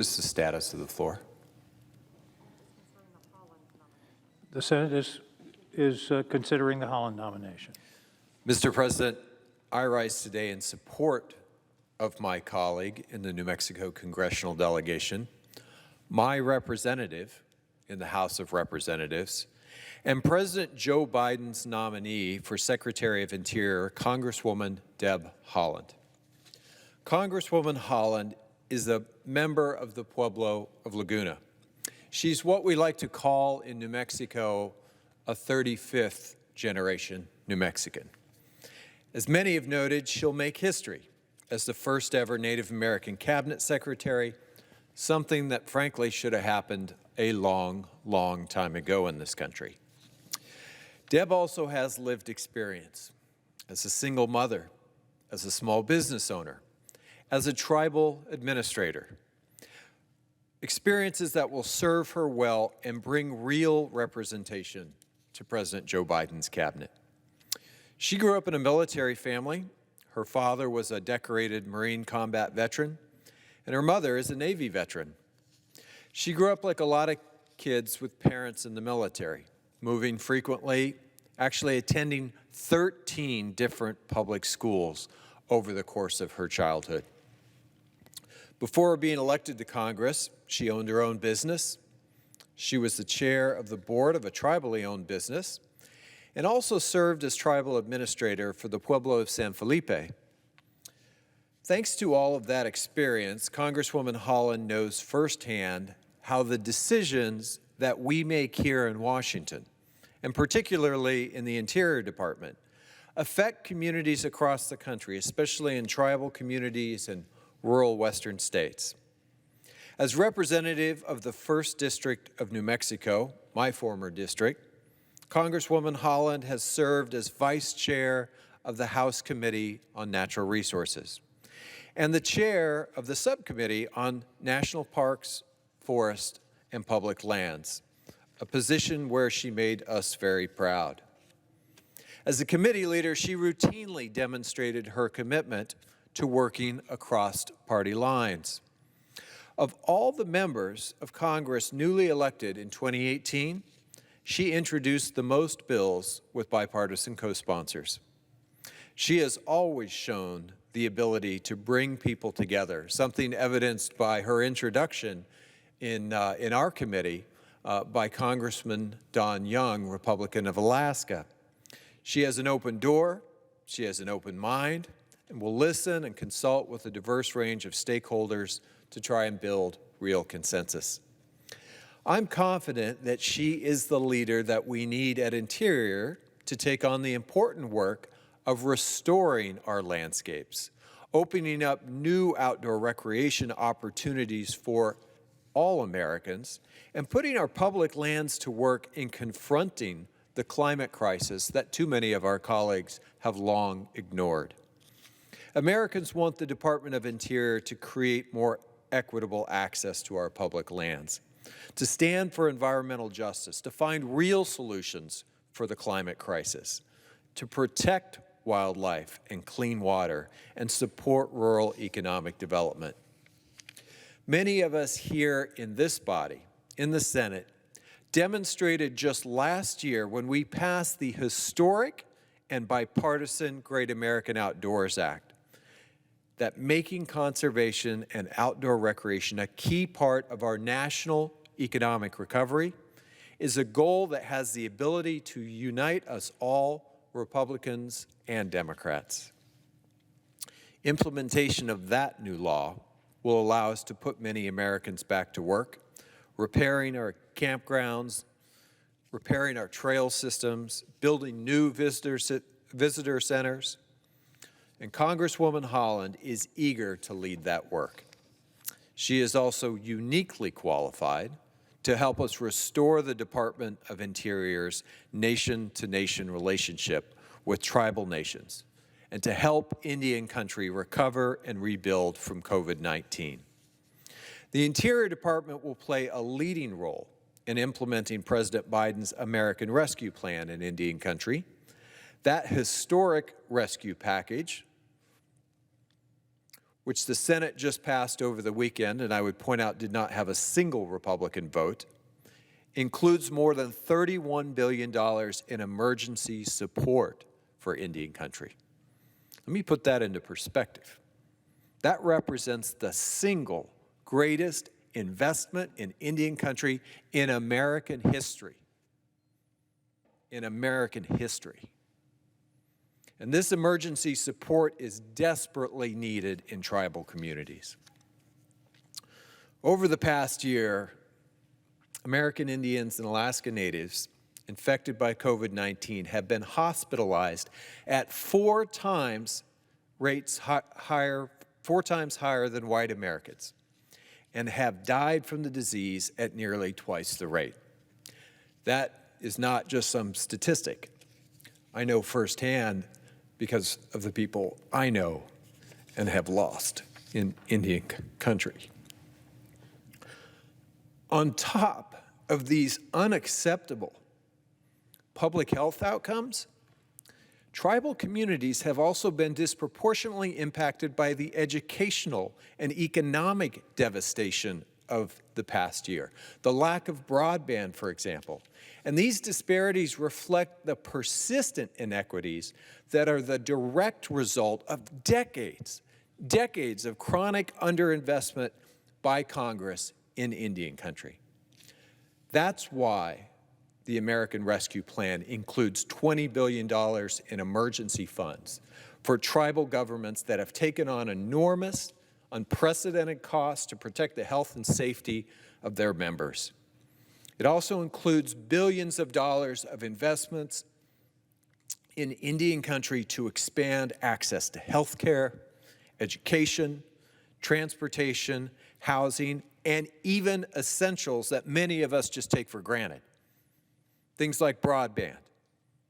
What is the status of the floor? The Senate is considering the Haaland nomination. Mr. President, I rise today in support of my colleague in the New Mexico congressional delegation, my representative in the House of Representatives, and President Joe Biden's nominee for Secretary of Interior, Congresswoman Deb Haaland. Congresswoman Haaland is a member of the Pueblo of Laguna. She's what we like to call in New Mexico a 35th generation New Mexican. As many have noted, she'll make history as the first ever Native American cabinet secretary, something that frankly should have happened a long, long time ago in this country. Deb also has lived experience as a single mother, as a small business owner, as a tribal administrator. Experiences that will serve her well and bring real representation to President Joe Biden's cabinet. She grew up in a military family. Her father was a decorated Marine combat veteran, and her mother is a Navy veteran. She grew up like a lot of kids with parents in the military, moving frequently, actually attending 13 different public schools over the course of her childhood. Before being elected to Congress, she owned her own business. She was the chair of the board of a tribally owned business and also served as tribal administrator for the Pueblo of San Felipe. Thanks to all of that experience, Congresswoman Haaland knows firsthand how the decisions that we make here in Washington, and particularly in the Interior Department, affect communities across the country, especially in tribal communities and rural western states. As representative of the 1st District of New Mexico, my former district, Congresswoman Haaland has served as vice chair of the House Committee on Natural Resources and the chair of the subcommittee on national parks, forests, and public lands, a position where she made us very proud. As a committee leader, she routinely demonstrated her commitment to working across party lines. Of all the members of Congress newly elected in 2018, she introduced the most bills with bipartisan co-sponsors. She has always shown the ability to bring people together, something evidenced by her introduction in our committee by Congressman Don Young, Republican of Alaska. She has an open door, she has an open mind, and will listen and consult with a diverse range of stakeholders to try and build real consensus. I'm confident that she is the leader that we need at Interior to take on the important work of restoring our landscapes, opening up new outdoor recreation opportunities for all Americans, and putting our public lands to work in confronting the climate crisis that too many of our colleagues have long ignored. Americans want the Department of Interior to create more equitable access to our public lands, to stand for environmental justice, to find real solutions for the climate crisis, to protect wildlife and clean water, and support rural economic development. Many of us here in this body, in the Senate, demonstrated just last year when we passed the historic and bipartisan Great American Outdoors Act that making conservation and outdoor recreation a key part of our national economic recovery is a goal that has the ability to unite us all, Republicans and Democrats. Implementation of that new law will allow us to put many Americans back to work, repairing our campgrounds, repairing our trail systems, building new visitor centers, and Congresswoman Haaland is eager to lead that work. She is also uniquely qualified to help us restore the Department of Interior's nation-to-nation relationship with tribal nations and to help Indian country recover and rebuild from COVID-19. The Interior Department will play a leading role in implementing President Biden's American Rescue Plan in Indian country. That historic rescue package which the Senate just passed over the weekend, and I would point out did not have a single Republican vote, includes more than $31 billion in emergency support for Indian country. Let me put that into perspective. That represents the single greatest investment in Indian country in American history. In American history. And this emergency support is desperately needed in tribal communities. Over the past year, American Indians and Alaska Natives infected by COVID-19 have been hospitalized at four times higher than white Americans, and have died from the disease at nearly twice the rate. That is not just some statistic. I know firsthand because of the people I know and have lost in Indian country. On top of these unacceptable public health outcomes, tribal communities have also been disproportionately impacted by the educational and economic devastation of the past year. The lack of broadband, for example. And these disparities reflect the persistent inequities that are the direct result of decades of chronic underinvestment by Congress in Indian country. That's why the American Rescue Plan includes $20 billion in emergency funds for tribal governments that have taken on enormous, unprecedented costs to protect the health and safety of their members. It also includes billions of dollars of investments in Indian country to expand access to health care, education, transportation, housing, and even essentials that many of us just take for granted. Things like broadband,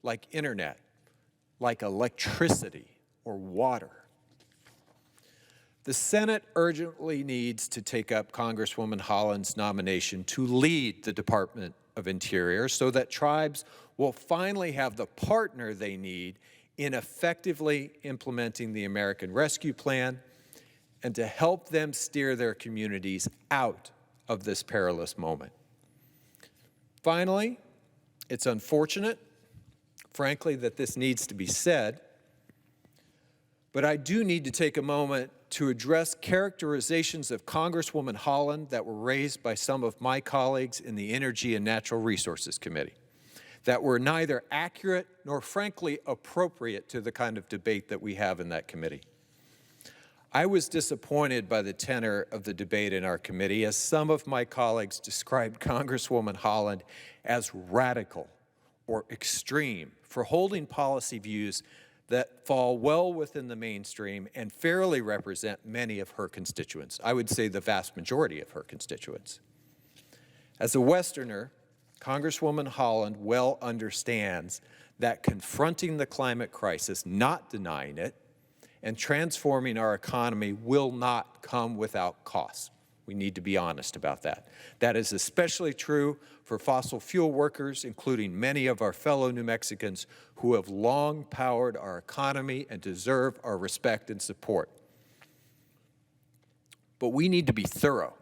like internet, like electricity or water. The Senate urgently needs to take up Congresswoman Haaland's nomination to lead the Department of Interior so that tribes will finally have the partner they need in effectively implementing the American Rescue Plan and to help them steer their communities out of this perilous moment. Finally, it's unfortunate, frankly, that this needs to be said, but I do need to take a moment to address characterizations of Congresswoman Haaland that were raised by some of my colleagues in the Energy and Natural Resources Committee that were neither accurate nor frankly appropriate to the kind of debate that we have in that committee. I was disappointed by the tenor of the debate in our committee as some of my colleagues described Congresswoman Haaland as radical or extreme for holding policy views that fall well within the mainstream and fairly represent many of her constituents. I would say the vast majority of her constituents. As a Westerner, Congresswoman Haaland well understands that confronting the climate crisis, not denying it, and transforming our economy will not come without costs. We need to be honest about that. That is especially true for fossil fuel workers, including many of our fellow New Mexicans who have long powered our economy and deserve our respect and support. But we need to be thorough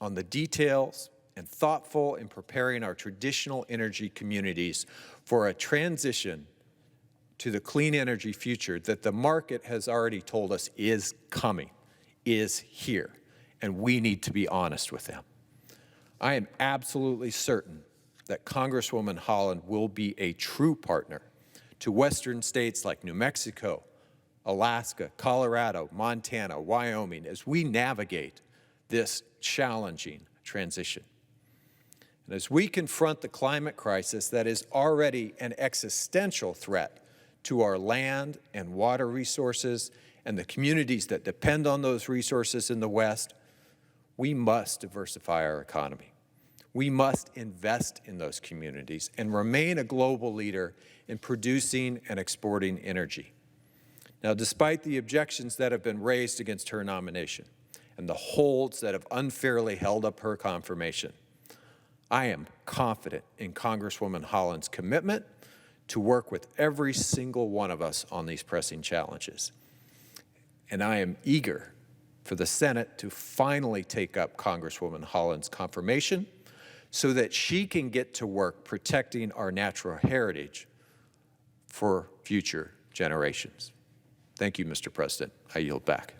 on the details and thoughtful in preparing our traditional energy communities for a transition to the clean energy future that the market has already told us is coming, is here, and we need to be honest with them. I am absolutely certain that Congresswoman Haaland will be a true partner to Western states like New Mexico, Alaska, Colorado, Montana, Wyoming, as we navigate this challenging transition. And as we confront the climate crisis that is already an existential threat to our land and water resources and the communities that depend on those resources in the West, we must diversify our economy. We must invest in those communities and remain a global leader in producing and exporting energy. Now, despite the objections that have been raised against her nomination and the holds that have unfairly held up her confirmation, I am confident in Congresswoman Haaland's commitment to work with every single one of us on these pressing challenges. And I am eager for the Senate to finally take up Congresswoman Haaland's confirmation so that she can get to work protecting our natural heritage for future generations. Thank you, Mr. President. I yield back.